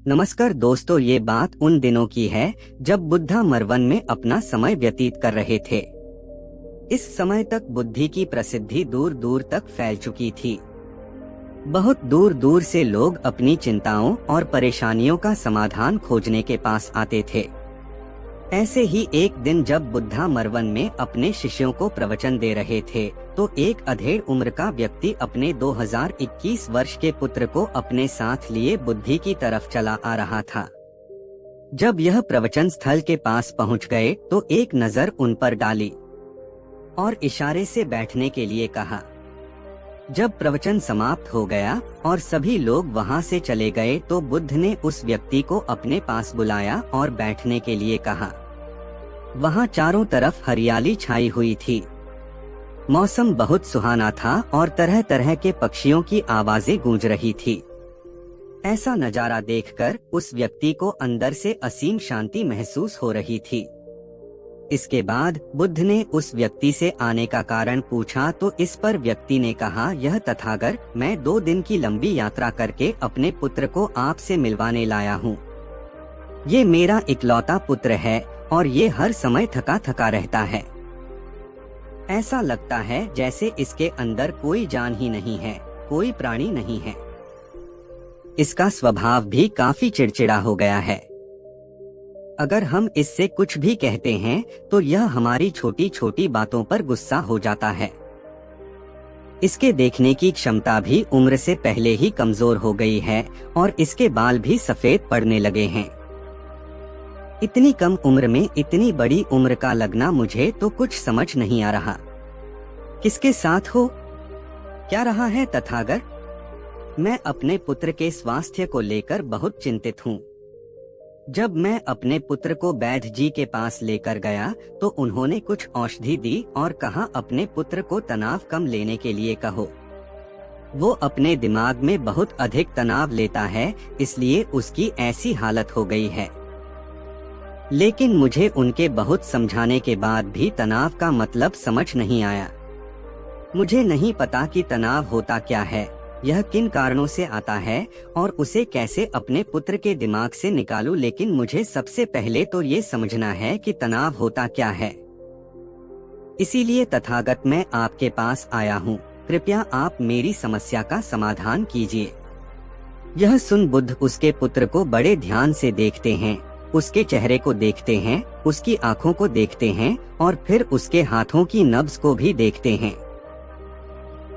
नमस्कार दोस्तों, ये बात उन दिनों की है जब बुद्धा मरवन में अपना समय व्यतीत कर रहे थे। इस समय तक बुद्धि की प्रसिद्धि दूर दूर तक फैल चुकी थी। बहुत दूर दूर से लोग अपनी चिंताओं और परेशानियों का समाधान खोजने के पास आते थे। ऐसे ही एक दिन जब बुद्धा मरवन में अपने शिष्यों को प्रवचन दे रहे थे, तो एक अधेड़ उम्र का व्यक्ति अपने 2021 वर्ष के पुत्र को अपने साथ लिए बुद्धि की तरफ चला आ रहा था। जब यह प्रवचन स्थल के पास पहुंच गए तो एक नजर उन पर डाली और इशारे से बैठने के लिए कहा। जब प्रवचन समाप्त हो गया और सभी लोग वहां से चले गए तो बुद्ध ने उस व्यक्ति को अपने पास बुलाया और बैठने के लिए कहा। वहां चारों तरफ हरियाली छाई हुई थी। मौसम बहुत सुहाना था और तरह तरह के पक्षियों की आवाजें गूंज रही थी। ऐसा नजारा देखकर उस व्यक्ति को अंदर से असीम शांति महसूस हो रही थी। इसके बाद बुद्ध ने उस व्यक्ति से आने का कारण पूछा तो इस पर व्यक्ति ने कहा, यह तथागत, मैं 2 दिन की लंबी यात्रा करके अपने पुत्र को आपसे मिलवाने लाया हूँ। ये मेरा इकलौता पुत्र है और ये हर समय थका थका रहता है। ऐसा लगता है जैसे इसके अंदर कोई जान ही नहीं है, कोई प्राणी नहीं है। इसका स्वभाव भी काफी चिड़चिड़ा हो गया है। अगर हम इससे कुछ भी कहते हैं तो यह हमारी छोटी छोटी बातों पर गुस्सा हो जाता है। इसके देखने की क्षमता भी उम्र से पहले ही कमजोर हो गई है और इसके बाल भी सफेद पड़ने लगे हैं। इतनी कम उम्र में इतनी बड़ी उम्र का लगना मुझे तो कुछ समझ नहीं आ रहा। किसके साथ हो? क्या रहा है तथागत? मैं अपने पुत्र के स्वास्थ्य को लेकर बहुत चिंतित हूँ। जब मैं अपने पुत्र को वैद्य जी के पास लेकर गया तो उन्होंने कुछ औषधि दी और कहा, अपने पुत्र को तनाव कम लेने के लिए कहो। वो अपने दिमाग में बहुत अधिक तनाव लेता है, इसलिए उसकी ऐसी हालत हो गई है। लेकिन मुझे उनके बहुत समझाने के बाद भी तनाव का मतलब समझ नहीं आया। मुझे नहीं पता कि तनाव होता क्या है, यह किन कारणों से आता है और उसे कैसे अपने पुत्र के दिमाग से निकालूं, लेकिन मुझे सबसे पहले तो ये समझना है कि तनाव होता क्या है। इसीलिए तथागत मैं आपके पास आया हूँ, कृपया आप मेरी समस्या का समाधान कीजिए। यह सुन बुद्ध उसके पुत्र को बड़े ध्यान से देखते हैं, उसके चेहरे को देखते हैं, उसकी आंखों को देखते हैं और फिर उसके हाथों की नब्ज को भी देखते हैं।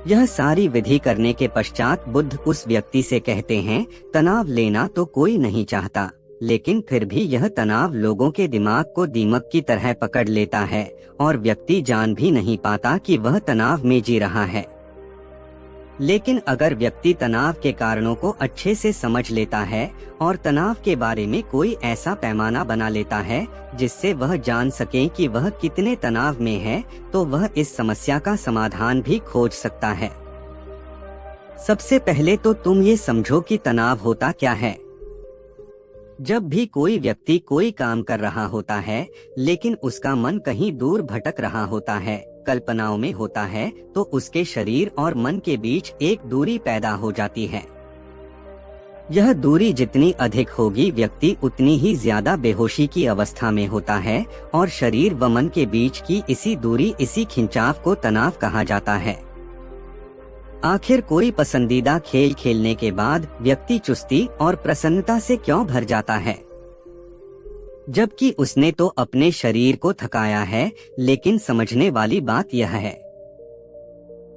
यह सारी विधि करने के पश्चात बुद्ध उस व्यक्ति से कहते हैं, तनाव लेना तो कोई नहीं चाहता, लेकिन फिर भी यह तनाव लोगों के दिमाग को दीमक की तरह पकड़ लेता है और व्यक्ति जान भी नहीं पाता कि वह तनाव में जी रहा है। लेकिन अगर व्यक्ति तनाव के कारणों को अच्छे से समझ लेता है और तनाव के बारे में कोई ऐसा पैमाना बना लेता है जिससे वह जान सके कि वह कितने तनाव में है, तो वह इस समस्या का समाधान भी खोज सकता है। सबसे पहले तो तुम ये समझो कि तनाव होता क्या है। जब भी कोई व्यक्ति कोई काम कर रहा होता है लेकिन उसका मन कहीं दूर भटक रहा होता है, कल्पनाओं में होता है, तो उसके शरीर और मन के बीच एक दूरी पैदा हो जाती है। यह दूरी जितनी अधिक होगी, व्यक्ति उतनी ही ज्यादा बेहोशी की अवस्था में होता है और शरीर व मन के बीच की इसी दूरी, इसी खिंचाव को तनाव कहा जाता है। आखिर कोई पसंदीदा खेल खेलने के बाद व्यक्ति चुस्ती और प्रसन्नता से क्यों भर जाता है, जबकि उसने तो अपने शरीर को थकाया है। लेकिन समझने वाली बात यह है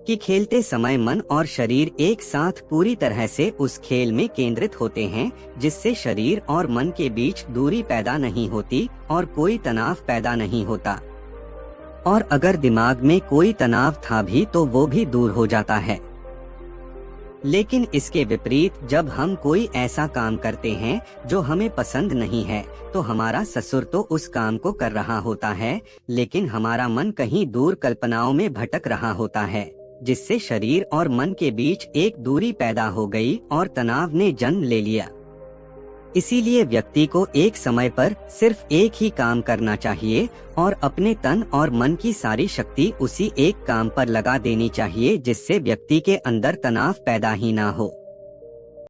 कि खेलते समय मन और शरीर एक साथ पूरी तरह से उस खेल में केंद्रित होते हैं, जिससे शरीर और मन के बीच दूरी पैदा नहीं होती और कोई तनाव पैदा नहीं होता। और अगर दिमाग में कोई तनाव था भी तो वो भी दूर हो जाता है। लेकिन इसके विपरीत जब हम कोई ऐसा काम करते हैं जो हमें पसंद नहीं है, तो हमारा ससुर तो उस काम को कर रहा होता है, लेकिन हमारा मन कहीं दूर कल्पनाओं में भटक रहा होता है, जिससे शरीर और मन के बीच एक दूरी पैदा हो गई और तनाव ने जन्म ले लिया। इसीलिए व्यक्ति को एक समय पर सिर्फ एक ही काम करना चाहिए और अपने तन और मन की सारी शक्ति उसी एक काम पर लगा देनी चाहिए, जिससे व्यक्ति के अंदर तनाव पैदा ही ना हो।